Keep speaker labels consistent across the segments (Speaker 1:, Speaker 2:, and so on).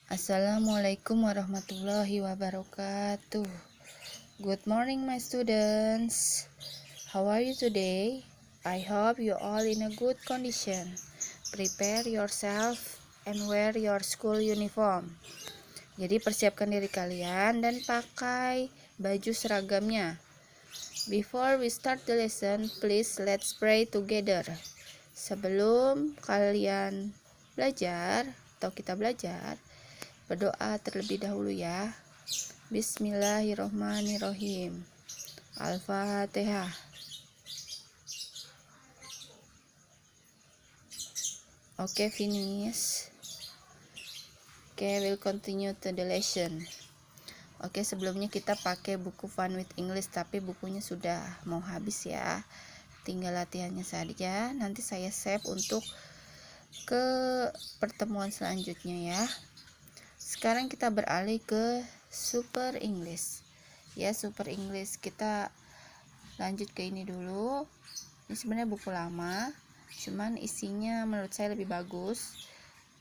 Speaker 1: Assalamualaikum warahmatullahi wabarakatuh. Good morning, my students. How are you today? I hope you all in a good condition. Prepare yourself and wear your school uniform. Jadi persiapkan diri kalian dan pakai baju seragamnya. Before we start the lesson, please let's pray together. Sebelum kalian belajar atau kita belajar, berdoa terlebih dahulu ya. Bismillahirrohmanirrohim. Al-Fatihah. Okay, finish. Okay, we'll continue to the lesson. Oke, sebelumnya kita pakai buku Fun with English, tapi bukunya sudah mau habis ya. Tinggal latihannya saja. Nanti saya save untuk ke pertemuan selanjutnya ya. Sekarang kita beralih ke Super English. Ya, Super English kita lanjut ke ini dulu. Ini sebenarnya buku lama, cuman isinya menurut saya lebih bagus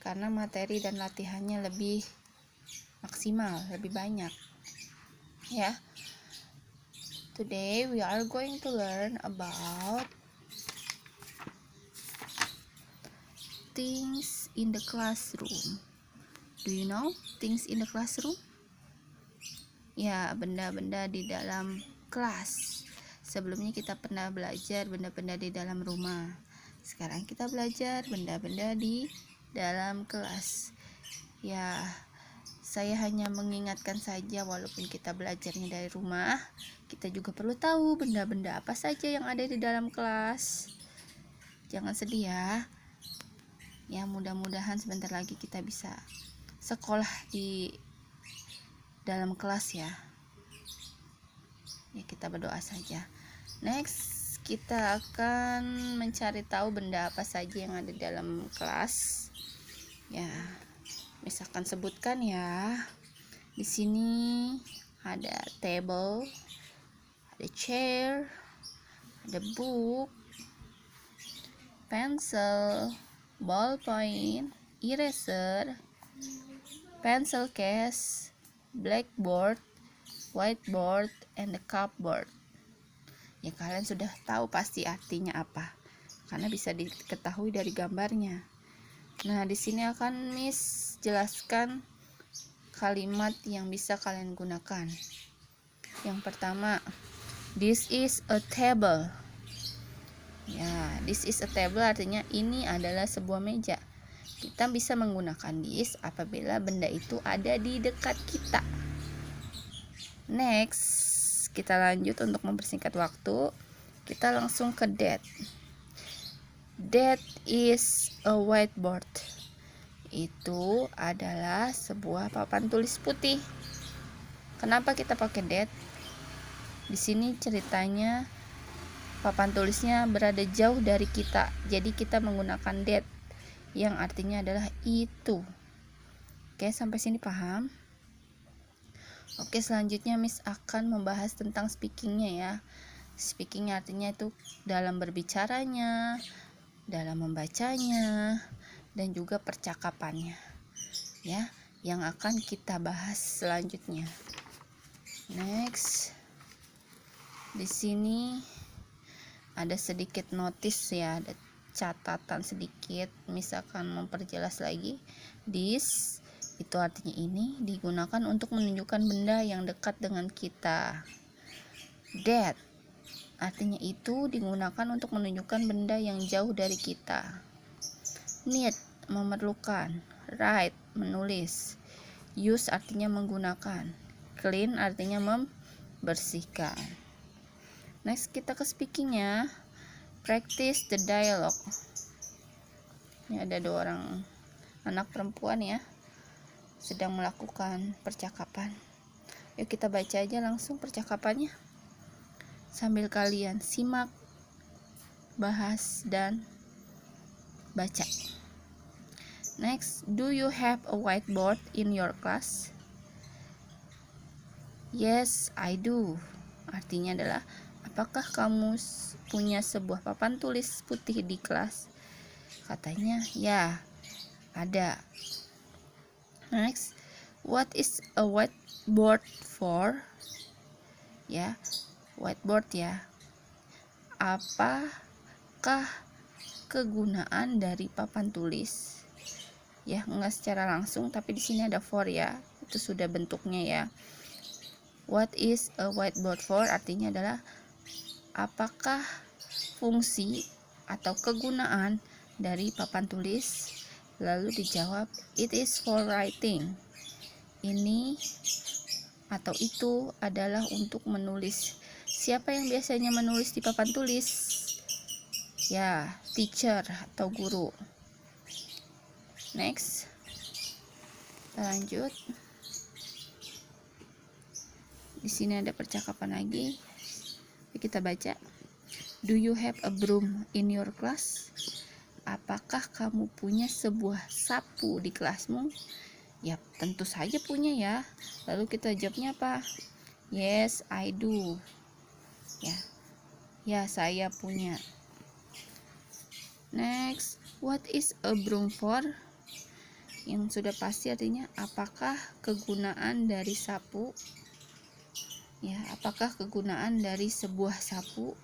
Speaker 1: karena materi dan latihannya lebih maksimal, lebih banyak. Ya. Today we are going to learn about things in the classroom. Do you know things in the classroom? Ya, benda-benda di dalam kelas. Sebelumnya kita pernah belajar benda-benda di dalam rumah. Sekarang kita belajar benda-benda di dalam kelas. Ya, saya hanya mengingatkan saja, walaupun kita belajarnya dari rumah, kita juga perlu tahu benda-benda apa saja yang ada di dalam kelas. Jangan sedih ya. Ya, mudah-mudahan sebentar lagi kita bisa sekolah di dalam kelas ya. Ya, kita berdoa saja. Next, kita akan mencari tahu benda apa saja yang ada di dalam kelas. Ya, misalkan sebutkan ya. Di sini ada table, ada chair, ada book, pencil, ballpoint, eraser, pencil case, blackboard, whiteboard, and the cupboard. Ya, kalian sudah tahu pasti artinya apa, karena bisa diketahui dari gambarnya. Nah, di sini akan Miss jelaskan kalimat yang bisa kalian gunakan. Yang pertama, this is a table. Ya, this is a table artinya ini adalah sebuah meja. Kita bisa menggunakan this apabila benda itu ada di dekat kita. Next, kita lanjut untuk mempersingkat waktu. Kita langsung ke that. That is a whiteboard. Itu adalah sebuah papan tulis putih. Kenapa kita pakai that? Di sini ceritanya papan tulisnya berada jauh dari kita. Jadi kita menggunakan that yang artinya adalah itu. Oke, sampai sini paham? Oke, selanjutnya Miss akan membahas tentang speakingnya ya. Speaking artinya itu dalam berbicaranya, dalam membacanya, dan juga percakapannya. Ya, yang akan kita bahas selanjutnya. Next. Di sini ada sedikit notis ya, ada catatan sedikit, misalkan memperjelas lagi. This itu artinya ini digunakan untuk menunjukkan benda yang dekat dengan kita. That artinya itu digunakan untuk menunjukkan benda yang jauh dari kita. Need memerlukan, write menulis, use artinya menggunakan, clean artinya membersihkan. Next, kita ke speakingnya. Practice the dialogue. Ini ada 2 orang anak perempuan ya, sedang melakukan percakapan. Yuk kita baca aja langsung percakapannya, sambil kalian simak, bahas, dan baca. Next, do you have a whiteboard in your class? Yes, I do. Artinya adalah, apakah kamu punya sebuah papan tulis putih di kelas? Katanya, ya, ada. Next, what is a whiteboard for? Ya, whiteboard ya. Apakah kegunaan dari papan tulis? Ya, enggak secara langsung, tapi di sini ada for ya. Itu sudah bentuknya ya. What is a whiteboard for? Artinya adalah apakah fungsi atau kegunaan dari papan tulis? Lalu dijawab, it is for writing. Ini atau itu adalah untuk menulis. Siapa yang biasanya menulis di papan tulis? Ya, teacher atau guru. Next, kita lanjut. Di sini ada percakapan lagi. Kita baca. Do you have a broom in your class? Apakah kamu punya sebuah sapu di kelasmu? Ya, tentu saja punya ya. Lalu kita jawabnya apa? Yes, I do. Ya, saya punya. Next, what is a broom for? Yang sudah pasti artinya apakah kegunaan dari sapu? Ya, apakah kegunaan dari sebuah sapu?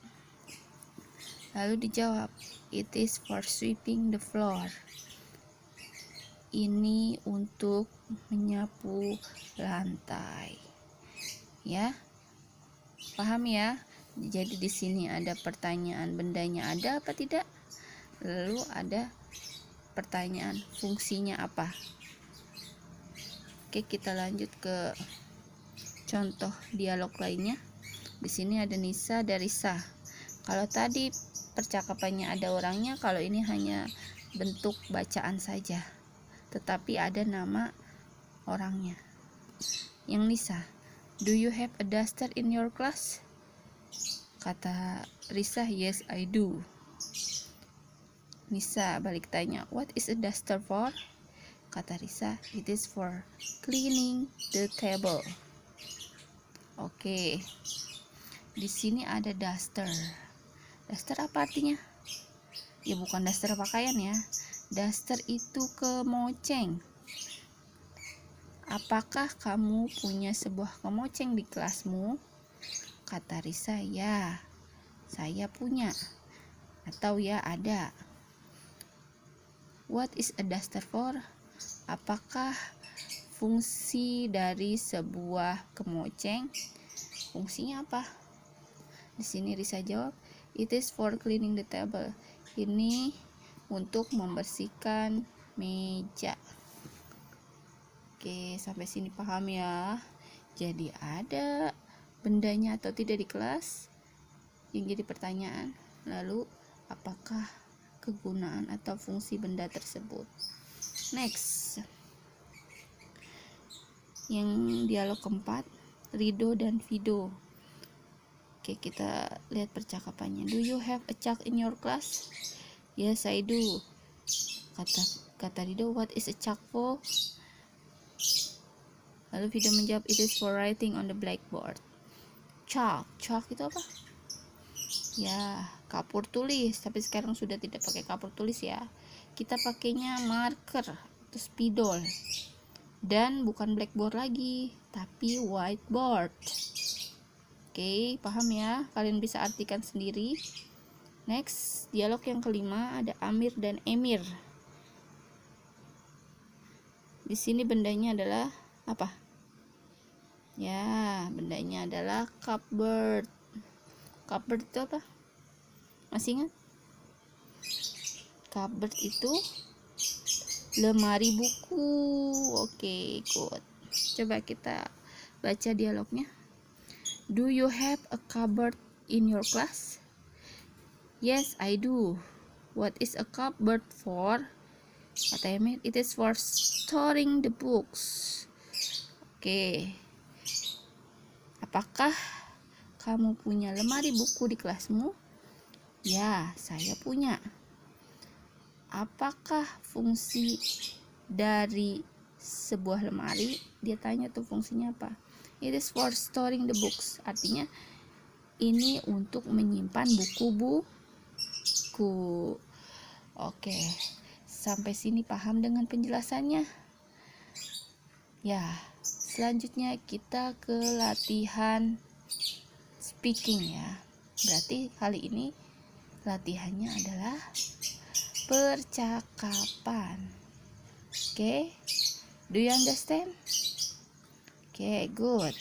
Speaker 1: Lalu dijawab, it is for sweeping the floor. Ini untuk menyapu lantai. Ya, paham ya? Jadi di sini ada pertanyaan, bendanya ada apa tidak? Lalu ada pertanyaan, fungsinya apa? Oke, kita lanjut ke contoh dialog lainnya. Di sini ada Nisa dan Risa. Kalau tadi percakapannya ada orangnya, kalau ini hanya bentuk bacaan saja, tetapi ada nama orangnya. Yang Nisa, do you have a duster in your class? Kata Risa, yes I do. Nisa balik tanya, what is a duster for? Kata Risa, it is for cleaning the table. Oke. Di sini ada duster. Duster apa artinya? Ya bukan daster pakaian ya. Daster itu kemoceng. Apakah kamu punya sebuah kemoceng di kelasmu? Kata Risa, ya, saya punya. Atau ya, ada. What is a duster for? Apakah fungsi dari sebuah kemoceng? Fungsinya apa? Di sini Risa jawab, it is for cleaning the table. Ini untuk membersihkan meja. Oke, sampai sini paham ya. Jadi ada bendanya atau tidak di kelas yang jadi pertanyaan. Lalu apakah kegunaan atau fungsi benda tersebut? Next, yang dialog keempat, Rido dan Vido. Oke, kita lihat percakapannya. Do you have a chalk in your class? Yes, I do. Kata Rido, what is a chalk for? Lalu Vido menjawab, it is for writing on the blackboard. Chalk itu apa? Ya, kapur tulis. Tapi sekarang sudah tidak pakai kapur tulis ya. Kita pakainya marker atau spidol. Dan bukan blackboard lagi, tapi whiteboard. Oke, paham ya? Kalian bisa artikan sendiri. Next, dialog yang kelima ada Amir dan Emir. Di sini bendanya adalah apa? Ya, bendanya adalah cupboard. Cupboard itu apa? Masih ingat? Cupboard itu lemari buku. Oke, good. Coba kita baca dialognya. Do you have a cupboard in your class? Yes, I do. What is a cupboard for? Kata Emir, it is for storing the books. Oke. Apakah kamu punya lemari buku di kelasmu? Ya, saya punya. Apakah fungsi dari sebuah lemari? Dia tanya tuh fungsinya apa? It is for storing the books. Artinya ini untuk menyimpan buku-buku. Oke, sampai sini paham dengan penjelasannya? Ya, selanjutnya kita ke latihan speaking ya. Berarti kali ini latihannya adalah percakapan. Oke, do you understand? Oke, good.